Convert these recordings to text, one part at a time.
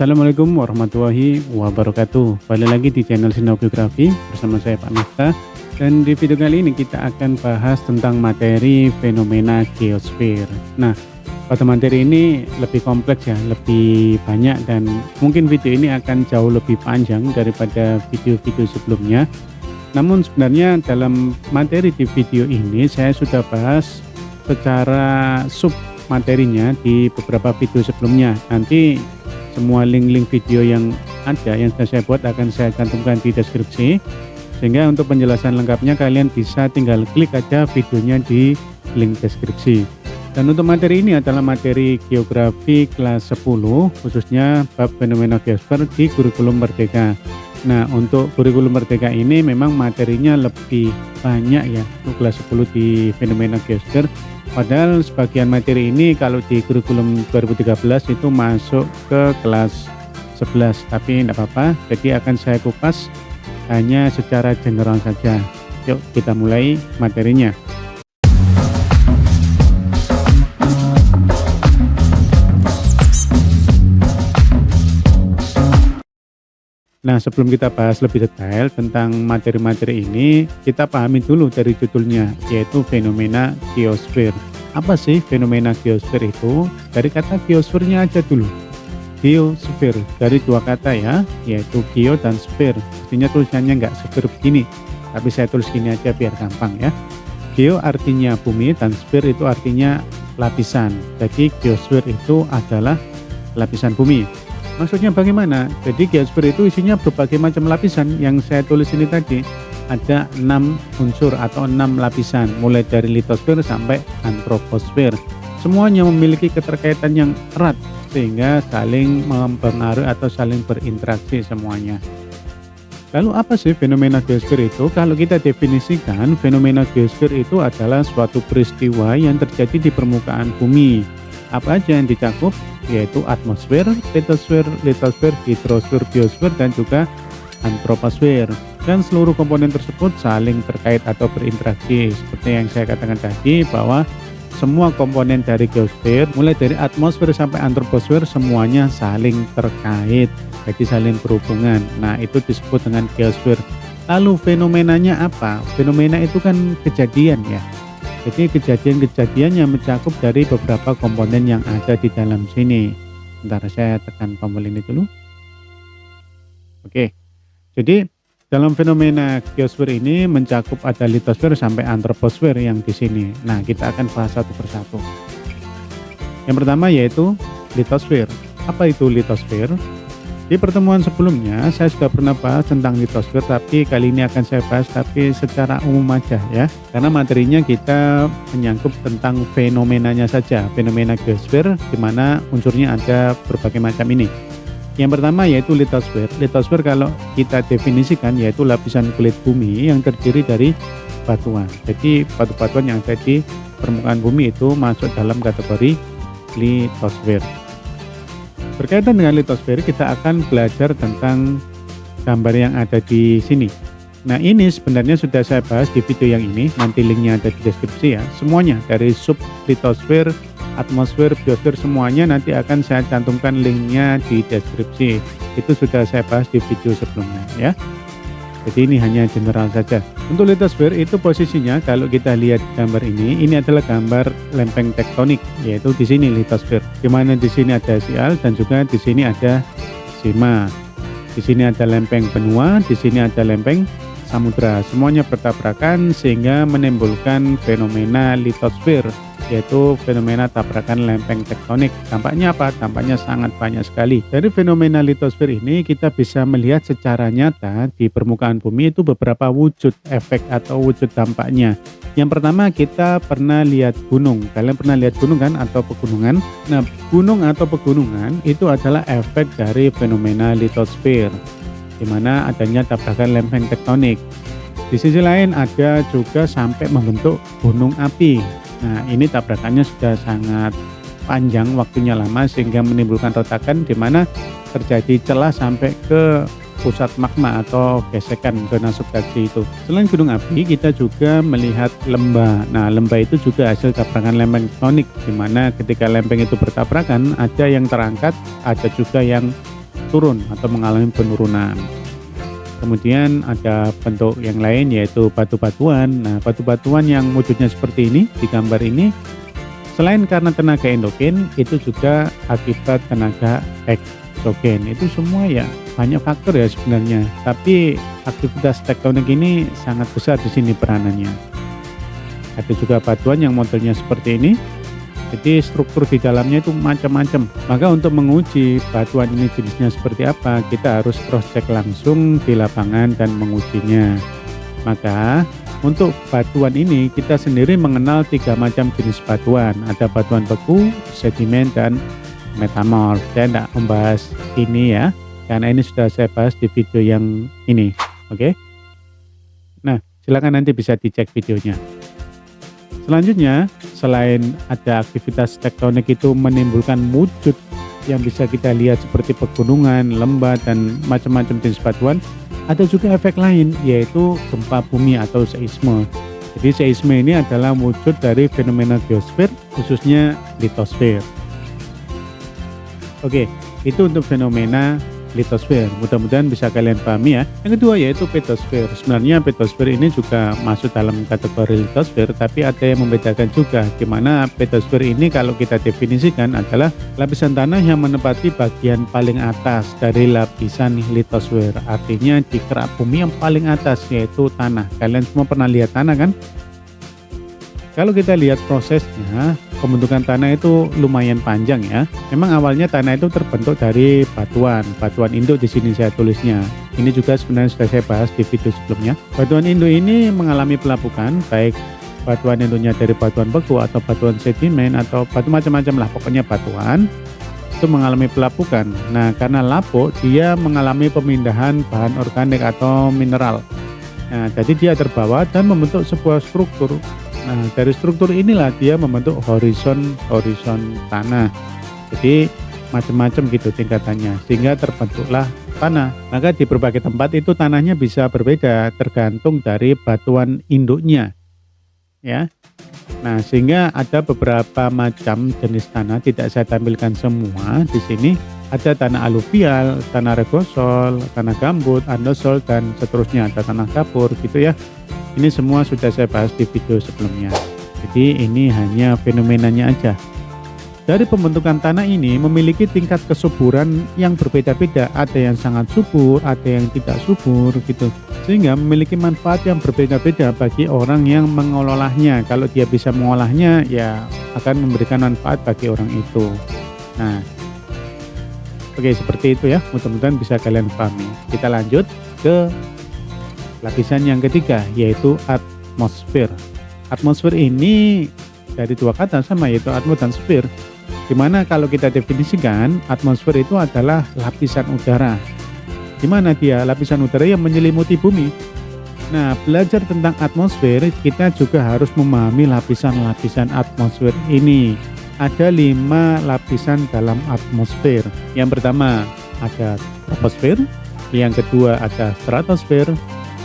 Assalamualaikum warahmatullahi wabarakatuh. Balik lagi di channel Sinau Geografi bersama saya Pak Miftah. Dan di video kali ini kita akan bahas tentang materi fenomena geosfer. Nah, pada materi ini lebih kompleks ya, lebih banyak, dan mungkin video ini akan jauh lebih panjang daripada video-video sebelumnya. Namun sebenarnya dalam materi di video ini saya sudah bahas secara sub materinya di beberapa video sebelumnya. Nanti semua link-link video yang ada yang sudah saya buat akan saya cantumkan di deskripsi, sehingga untuk penjelasan lengkapnya kalian bisa tinggal klik aja videonya di link deskripsi. Dan untuk materi ini adalah materi geografi kelas 10, khususnya bab fenomena geosfer di kurikulum Merdeka. Nah, untuk kurikulum Merdeka ini memang materinya lebih banyak ya untuk kelas 10 di fenomena geosfer. Padahal sebagian materi ini kalau di kurikulum 2013 itu masuk ke kelas 11, tapi tidak apa-apa, jadi akan saya kupas hanya secara general saja. Yuk kita mulai materinya. Nah, sebelum kita bahas lebih detail tentang materi-materi ini, kita pahami dulu dari judulnya, yaitu fenomena geosfer. Apa sih fenomena geosfer itu? Dari kata geosfernya aja dulu. Geosfer dari dua kata ya, yaitu geo dan sphere. Artinya tulisannya nggak sphere begini, tapi saya tulis gini aja biar gampang ya. Geo artinya bumi dan sphere itu artinya lapisan. Jadi geosfer itu adalah lapisan bumi. Maksudnya bagaimana? Jadi geosfer itu isinya berbagai macam lapisan. Yang saya tulis ini tadi ada 6 unsur atau 6 lapisan, mulai dari litosfer sampai antroposfer. Semuanya memiliki keterkaitan yang erat sehingga saling mempengaruhi atau saling berinteraksi semuanya. Lalu apa sih fenomena geosfer itu? Kalau kita definisikan, fenomena geosfer itu adalah suatu peristiwa yang terjadi di permukaan bumi. Apa aja yang dicakup? Yaitu atmosfer, litosfer, hidrosfer, biosfer, dan juga antroposfer. Dan seluruh komponen tersebut saling terkait atau berinteraksi. Seperti yang saya katakan tadi, bahwa semua komponen dari geosfer, mulai dari atmosfer sampai antroposfer, semuanya saling terkait, jadi saling berhubungan. Nah, itu disebut dengan geosfer. Lalu fenomenanya apa? Fenomena itu kan kejadian ya. Jadi kejadian-kejadian yang mencakup dari beberapa komponen yang ada di dalam sini. Bentar, saya tekan tombol ini dulu. Oke, jadi dalam fenomena geosfer ini mencakup ada litosfer sampai antroposfer yang di sini. Nah, kita akan bahas satu persatu. Yang pertama yaitu litosfer. Apa itu litosfer? Di pertemuan sebelumnya saya sudah pernah bahas tentang litosfer, tapi kali ini akan saya bahas tapi secara umum aja ya. Karena materinya kita menyangkut tentang fenomenanya saja, fenomena geosfer, di mana unsurnya ada berbagai macam ini. Yang pertama yaitu litosfer. Litosfer kalau kita definisikan yaitu lapisan kulit bumi yang terdiri dari batuan. Jadi batu-batuan yang ada di permukaan bumi itu masuk dalam kategori litosfer. Berkaitan dengan litosfer, kita akan belajar tentang gambar yang ada di sini. Nah, ini sebenarnya sudah saya bahas di video yang ini, nanti linknya ada di deskripsi ya. Semuanya dari sub litosfer, atmosfer, biosfer, semuanya nanti akan saya cantumkan linknya di deskripsi. Itu sudah saya bahas di video sebelumnya ya. Jadi ini hanya general saja. Untuk litosfer itu posisinya kalau kita lihat gambar ini adalah gambar lempeng tektonik, yaitu di sini litosfer. Di mana di sini ada sial dan juga di sini ada sima. Di sini ada lempeng benua, di sini ada lempeng samudra. Semuanya bertabrakan sehingga menimbulkan fenomena litosfer, yaitu fenomena tabrakan lempeng tektonik. Dampaknya apa? Dampaknya sangat banyak sekali. Dari fenomena litosfer ini kita bisa melihat secara nyata di permukaan bumi itu beberapa wujud efek atau wujud dampaknya. Yang pertama, kita pernah lihat gunung. Kalian pernah lihat gunung kan, atau pegunungan? Nah, gunung atau pegunungan itu adalah efek dari fenomena litosfer, di mana adanya tabrakan lempeng tektonik. Di sisi lain ada juga sampai membentuk gunung api. Nah, ini tabrakannya sudah sangat panjang, waktunya lama sehingga menimbulkan retakan di mana terjadi celah sampai ke pusat magma atau gesekan zona subduksi itu. Selain gunung api, kita juga melihat lembah. Nah, lembah itu juga hasil tabrakan lempeng tektonik, di mana ketika lempeng itu bertabrakan, ada yang terangkat, ada juga yang turun atau mengalami penurunan. Kemudian ada bentuk yang lain yaitu batu-batuan. Nah, batu-batuan yang wujudnya seperti ini di gambar ini, selain karena tenaga endogen, itu juga akibat tenaga eksogen. Itu semua ya banyak faktor ya sebenarnya. Tapi aktivitas tektonik ini sangat besar di sini peranannya. Ada juga batuan yang modelnya seperti ini. Jadi struktur di dalamnya itu macam-macam. Maka untuk menguji batuan ini jenisnya seperti apa, kita harus cross check langsung di lapangan dan mengujinya. Maka untuk batuan ini kita sendiri mengenal 3 macam jenis batuan. Ada batuan beku, sedimen, dan metamorf. Saya tidak membahas ini ya, karena ini sudah saya bahas di video yang ini. Oke. Nah, silakan nanti bisa dicek videonya. Selanjutnya, selain ada aktivitas tektonik itu menimbulkan wujud yang bisa kita lihat seperti pegunungan, lembah, dan macam-macam jenis batuan, ada juga efek lain yaitu gempa bumi atau seisme. Jadi seisme ini adalah wujud dari fenomena geosfer, khususnya litosfer. Oke, itu untuk fenomena litosfer. Mudah-mudahan bisa kalian pahami ya. Yang kedua yaitu petosfer. Sebenarnya petosfer ini juga masuk dalam kategori litosfer, tapi ada yang membedakan juga, di mana petosfer ini kalau kita definisikan adalah lapisan tanah yang menempati bagian paling atas dari lapisan litosfer. Artinya di kerak bumi yang paling atas yaitu tanah. Kalian semua pernah lihat tanah kan? Kalau kita lihat prosesnya, pembentukan tanah itu lumayan panjang ya. Memang awalnya tanah itu terbentuk dari batuan induk di sini saya tulisnya. Ini juga sebenarnya sudah saya bahas di video sebelumnya. Batuan induk ini mengalami pelapukan, baik batuan induknya dari batuan beku atau batuan sedimen atau batu macam-macam lah, pokoknya batuan itu mengalami pelapukan. Nah, karena lapuk dia mengalami pemindahan bahan organik atau mineral. Nah, jadi dia terbawa dan membentuk sebuah struktur. Nah, dari struktur inilah dia membentuk horizon tanah. Jadi macam-macam gitu tingkatannya, sehingga terbentuklah tanah. Maka di berbagai tempat itu tanahnya bisa berbeda tergantung dari batuan induknya. Ya. Nah, sehingga ada beberapa macam jenis tanah, tidak saya tampilkan semua di sini. Ada tanah aluvial, tanah regosol, tanah gambut, andosol, dan seterusnya. Ada tanah kapur gitu ya. Ini semua sudah saya bahas di video sebelumnya. Jadi ini hanya fenomenanya aja. Dari pembentukan tanah ini memiliki tingkat kesuburan yang berbeda-beda. Ada yang sangat subur, ada yang tidak subur gitu. Sehingga memiliki manfaat yang berbeda-beda bagi orang yang mengelolanya. Kalau dia bisa mengolahnya, ya akan memberikan manfaat bagi orang itu. Nah, oke, seperti itu ya. Mudah-mudahan bisa kalian pahami. Kita lanjut ke lapisan yang ketiga yaitu atmosfer. Atmosfer ini dari 2 kata sama, yaitu atmo dan sfer. Dimana kalau kita definisikan, atmosfer itu adalah lapisan udara. Dimana dia lapisan udara yang menyelimuti bumi. Nah, belajar tentang atmosfer kita juga harus memahami lapisan-lapisan atmosfer ini. Ada 5 lapisan dalam atmosfer. Yang pertama ada troposfer, yang kedua ada stratosfer,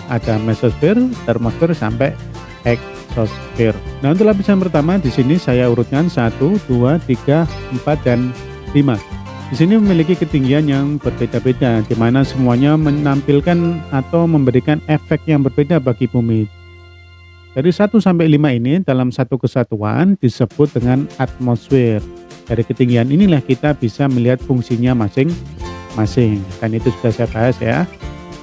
ada mesosfer, termosfer, sampai eksosfer. Nah, untuk lapisan pertama di sini saya urutkan 1, 2, 3, 4, dan 5. Di sini memiliki ketinggian yang berbeda-beda, di mana semuanya menampilkan atau memberikan efek yang berbeda bagi bumi. Dari 1 sampai 5 ini dalam satu kesatuan disebut dengan atmosfer. Dari ketinggian inilah kita bisa melihat fungsinya masing-masing. Dan itu sudah saya bahas ya.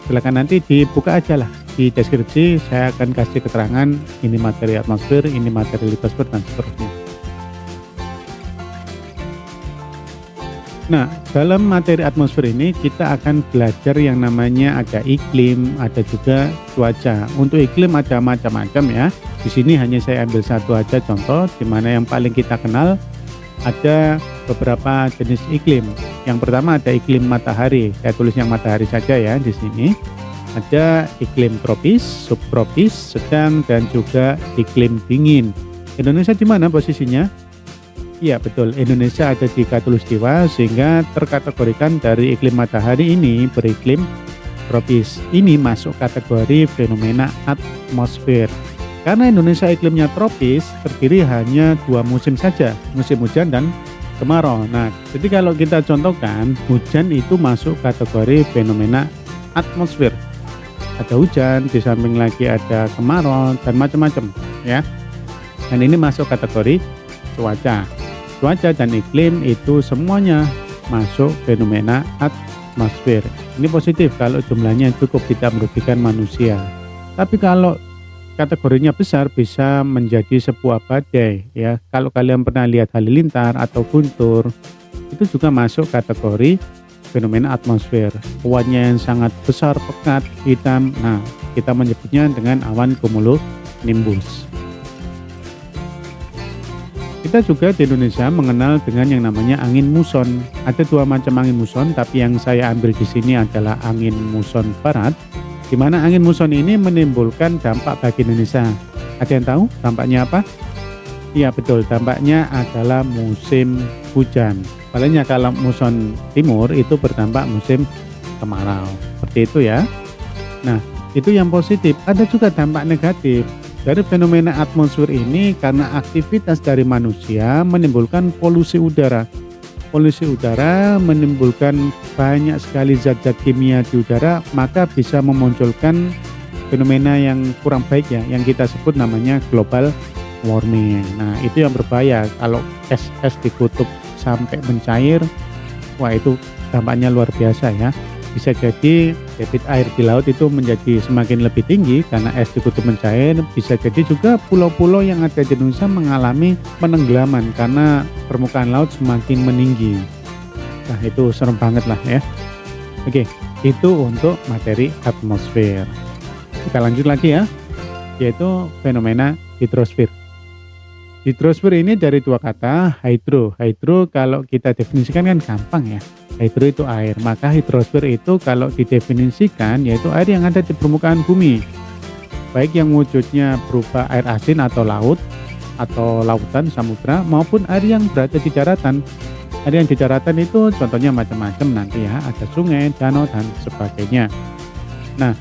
Silakan nanti dibuka aja lah di deskripsi, saya akan kasih keterangan ini materi atmosfer, ini materi litosfer, dan seterusnya. Nah, dalam materi atmosfer ini kita akan belajar yang namanya ada iklim, ada juga cuaca. Untuk iklim ada macam-macam ya. Di sini hanya saya ambil satu aja contoh, di mana yang paling kita kenal ada beberapa jenis iklim. Yang pertama ada iklim matahari. Saya tulis yang matahari saja ya di sini. Ada iklim tropis, subtropis, sedang, dan juga iklim dingin. Indonesia di mana posisinya? Iya betul, Indonesia ada di Khatulistiwa, sehingga terkategorikan dari iklim matahari ini beriklim tropis. Ini masuk kategori fenomena atmosfer. Karena Indonesia iklimnya tropis, terdiri hanya 2 musim saja, musim hujan dan kemarau. Nah, jadi kalau kita contohkan, hujan itu masuk kategori fenomena atmosfer. Ada hujan, di samping lagi ada kemarau dan macam-macam ya. Dan ini masuk kategori cuaca. Cuaca dan iklim itu semuanya masuk fenomena atmosfer. Ini positif kalau jumlahnya cukup tidak merugikan manusia. Tapi kalau kategorinya besar bisa menjadi sebuah badai ya. Kalau kalian pernah lihat halilintar atau guntur, itu juga masuk kategori fenomena atmosfer. Awannya yang sangat besar, pekat, hitam. Nah, kita menyebutnya dengan awan cumulonimbus. Kita juga di Indonesia mengenal dengan yang namanya angin muson. Ada dua macam angin muson, tapi yang saya ambil di sini adalah angin muson barat, di mana angin muson ini menimbulkan dampak bagi Indonesia. Ada yang tahu dampaknya apa? Iya betul, dampaknya adalah musim hujan. Paling kalau muson timur itu berdampak musim kemarau. Seperti itu ya. Nah, itu yang positif. Ada juga dampak negatif. Dari fenomena atmosfer ini karena aktivitas dari manusia menimbulkan polusi udara. Polusi udara menimbulkan banyak sekali zat-zat kimia di udara, maka bisa memunculkan fenomena yang kurang baik ya, yang kita sebut namanya global warming. Nah, itu yang berbahaya. Kalau es di kutub sampai mencair, wah itu dampaknya luar biasa ya. Bisa jadi debit air di laut itu menjadi semakin lebih tinggi karena es di kutub mencair. Bisa jadi juga pulau-pulau yang ada di Indonesia mengalami penenggelaman karena permukaan laut semakin meninggi. Nah itu serem banget lah ya. Oke, itu untuk materi atmosfer. Kita lanjut lagi ya, yaitu fenomena hidrosfer. Hidrosfer ini dari dua kata, hydro. Hydro kalau kita definisikan kan gampang ya. Hydro itu air, maka hidrosfer itu kalau didefinisikan yaitu air yang ada di permukaan bumi. Baik yang wujudnya berupa air asin atau laut, atau lautan, samudra, maupun air yang berada di daratan. Air yang di daratan itu contohnya macam-macam nanti ya, ada sungai, danau, dan sebagainya. Nah,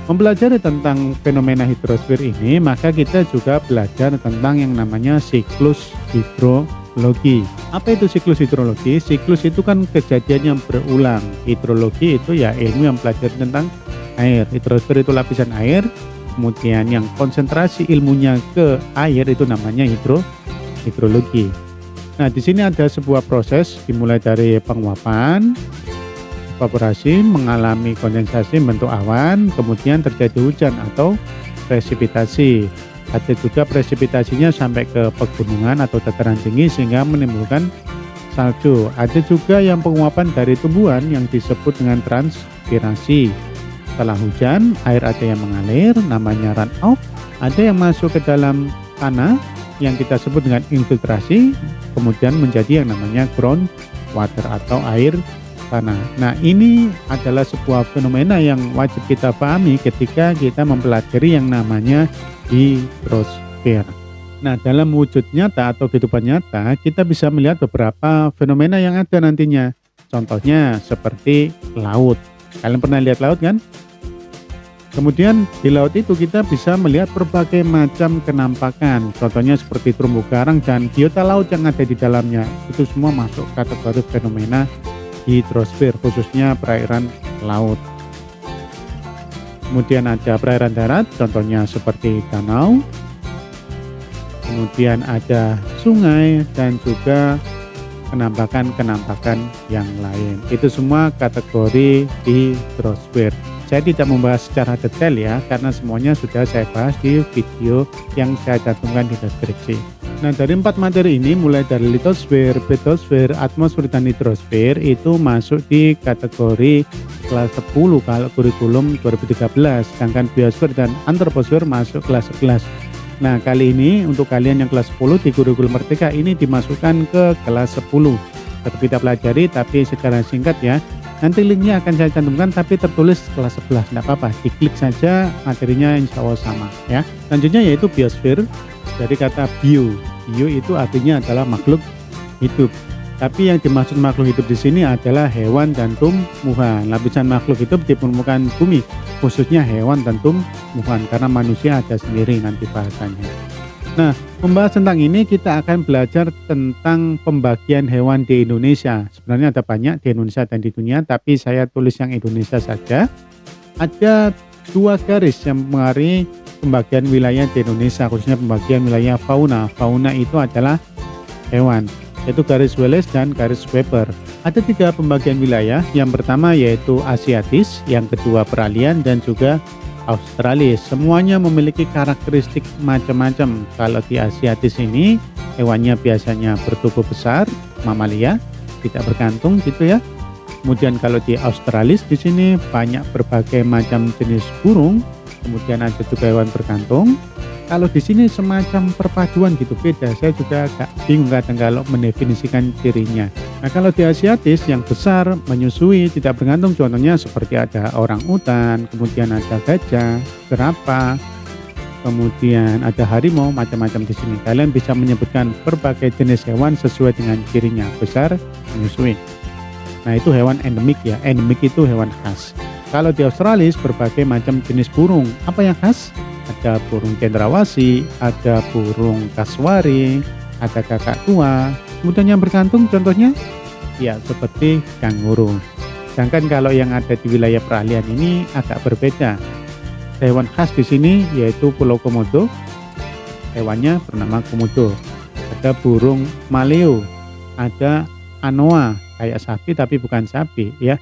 mempelajari tentang fenomena hidrosfer ini, maka kita juga belajar tentang yang namanya siklus hidrologi. Apa itu siklus hidrologi? Siklus itu kan kejadian yang berulang. Hidrologi itu ya ilmu yang belajar tentang air. Hidrosfer itu lapisan air, kemudian yang konsentrasi ilmunya ke air itu namanya hidrologi. Nah, di sini ada sebuah proses dimulai dari penguapan, evaporasi, mengalami kondensasi bentuk awan, kemudian terjadi hujan atau presipitasi. Ada juga presipitasinya sampai ke pegunungan atau dataran tinggi sehingga menimbulkan salju. Ada juga yang penguapan dari tumbuhan yang disebut dengan transpirasi. Setelah hujan, air ada yang mengalir, namanya run off. Ada yang masuk ke dalam tanah yang kita sebut dengan infiltrasi, kemudian menjadi yang namanya ground water atau air tanah. Nah, ini adalah sebuah fenomena yang wajib kita pahami ketika kita mempelajari yang namanya hidrosfer. Nah, dalam wujud nyata atau kehidupan nyata, kita bisa melihat beberapa fenomena yang ada nantinya. Contohnya seperti laut. Kalian pernah lihat laut kan? Kemudian di laut itu kita bisa melihat berbagai macam kenampakan. Contohnya seperti terumbu karang dan biota laut yang ada di dalamnya. Itu semua masuk kategori fenomena hidrosfer, khususnya perairan laut. Kemudian ada perairan darat, contohnya seperti danau. Kemudian ada sungai dan juga kenampakan-kenampakan yang lain. Itu semua kategori hidrosfer. Saya tidak membahas secara detail ya, karena semuanya sudah saya bahas di video yang saya cantumkan di deskripsi. Nah, dari 4 materi ini, mulai dari litosfer, petosfer, atmosfer, dan hidrosfer, itu masuk di kategori kelas 10 kalau kurikulum 2013, sedangkan biosfer dan antroposfer masuk kelas 11. Nah, kali ini untuk kalian yang kelas 10 di kurikulum Merdeka ini dimasukkan ke kelas 10. Tetap kita pelajari tapi secara singkat ya. Nanti linknya akan saya cantumkan tapi tertulis kelas 11, tidak apa-apa, diklik saja, materinya insya Allah sama ya. Selanjutnya yaitu biosfer, dari kata bio. Bio itu artinya adalah makhluk hidup. Tapi yang dimaksud makhluk hidup di sini adalah hewan dan tumbuhan. Lapisan makhluk hidup di permukaan bumi, khususnya hewan dan tumbuhan, karena manusia ada sendiri nanti bahasanya. Nah, membahas tentang ini kita akan belajar tentang pembagian hewan di Indonesia. Sebenarnya ada banyak di Indonesia dan di dunia, tapi saya tulis yang Indonesia saja. Ada dua garis yang mengaruhi pembagian wilayah di Indonesia, khususnya pembagian wilayah fauna. Fauna itu adalah hewan, yaitu garis Wallace dan garis Weber. Ada tiga pembagian wilayah, yang pertama yaitu Asiatis, yang kedua peralihan, dan juga Australis. Semuanya memiliki karakteristik macam-macam. Kalau di Asiatis ini hewannya biasanya bertubuh besar, mamalia, tidak bergantung gitu ya. Kemudian kalau di Australis di sini banyak berbagai macam jenis burung, kemudian ada juga hewan bergantung. Kalau di sini semacam perpaduan gitu, beda. Saya juga agak bingung kadang kalau mendefinisikan cirinya. Nah, kalau di Asiatis yang besar, menyusui, tidak bergantung, contohnya seperti ada orang utan, kemudian ada gajah, jerapah, kemudian ada harimau, macam-macam di sini. Kalian bisa menyebutkan berbagai jenis hewan sesuai dengan cirinya, besar, menyusui. Nah, itu hewan endemik ya. Endemik itu hewan khas. Kalau di Australis berbagai macam jenis burung. Apa yang khas? Ada burung cendrawasih, ada burung kasuari, ada kakak tua. Kemudian yang bergantung contohnya ya seperti kanguru. Sedangkan kalau yang ada di wilayah peralihan ini agak berbeda. Hewan khas di sini yaitu Pulau Komodo. Hewannya bernama komodo. Ada burung maleo, ada anoa kayak sapi tapi bukan sapi ya.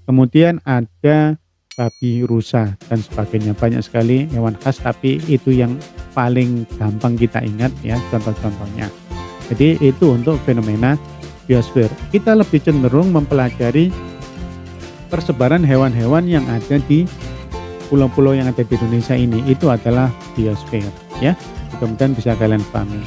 Kemudian ada babi rusa dan sebagainya. Banyak sekali hewan khas, tapi itu yang paling gampang kita ingat ya contoh-contohnya. Jadi itu untuk fenomena biosfer. Kita lebih cenderung mempelajari persebaran hewan-hewan yang ada di pulau-pulau yang ada di Indonesia ini. Itu adalah biosfer ya. Mudah-mudahan bisa kalian pahami.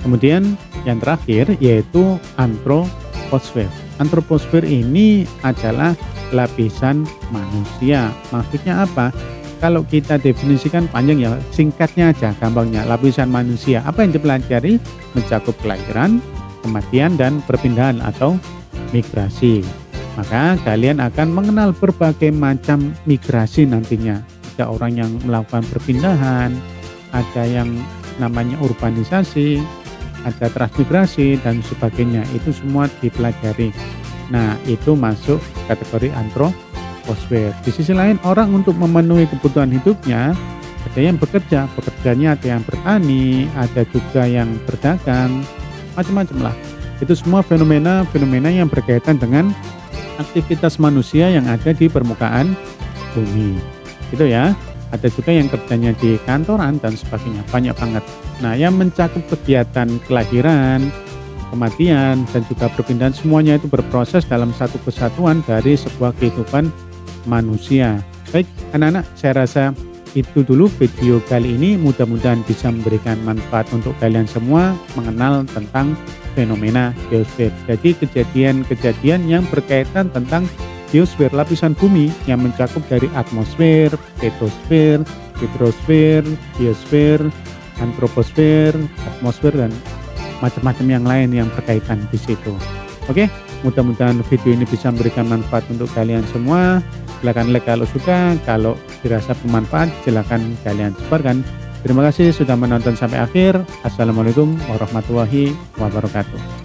Kemudian yang terakhir yaitu antroposfer. Antroposfer ini adalah lapisan manusia. Maksudnya apa? Kalau kita definisikan panjang ya, singkatnya aja, gampangnya. Lapisan manusia. Apa yang dipelajari? Mencakup kelahiran, kematian, dan perpindahan atau migrasi. Maka kalian akan mengenal berbagai macam migrasi nantinya. Ada orang yang melakukan perpindahan, ada yang namanya urbanisasi, ada transmigrasi, dan sebagainya. Itu semua dipelajari. Nah, itu masuk kategori antroposfer. Di sisi lain, orang untuk memenuhi kebutuhan hidupnya, ada yang bekerja, pekerjaannya ada yang bertani, ada juga yang berdagang, macam-macam lah. Itu semua fenomena-fenomena yang berkaitan dengan aktivitas manusia yang ada di permukaan bumi. Itu ya. Ada juga yang kerjanya di kantoran dan sebagainya, banyak banget. Nah, yang mencakup kegiatan kelahiran, kematian, dan juga perpindahan, semuanya itu berproses dalam satu kesatuan dari sebuah kehidupan manusia. Baik anak-anak, saya rasa itu dulu video kali ini. Mudah-mudahan bisa memberikan manfaat untuk kalian semua mengenal tentang fenomena biosfer. Jadi kejadian-kejadian yang berkaitan tentang biosfer, lapisan bumi yang mencakup dari atmosfer, petosfer, hidrosfer, biosfer, antroposfer, atmosfer, dan macam-macam yang lain yang berkaitan di situ. Oke, mudah-mudahan video ini bisa memberikan manfaat untuk kalian semua. Silakan like kalau suka, kalau dirasa bermanfaat silakan kalian sebarkan. Terima kasih sudah menonton sampai akhir. Assalamualaikum warahmatullahi wabarakatuh.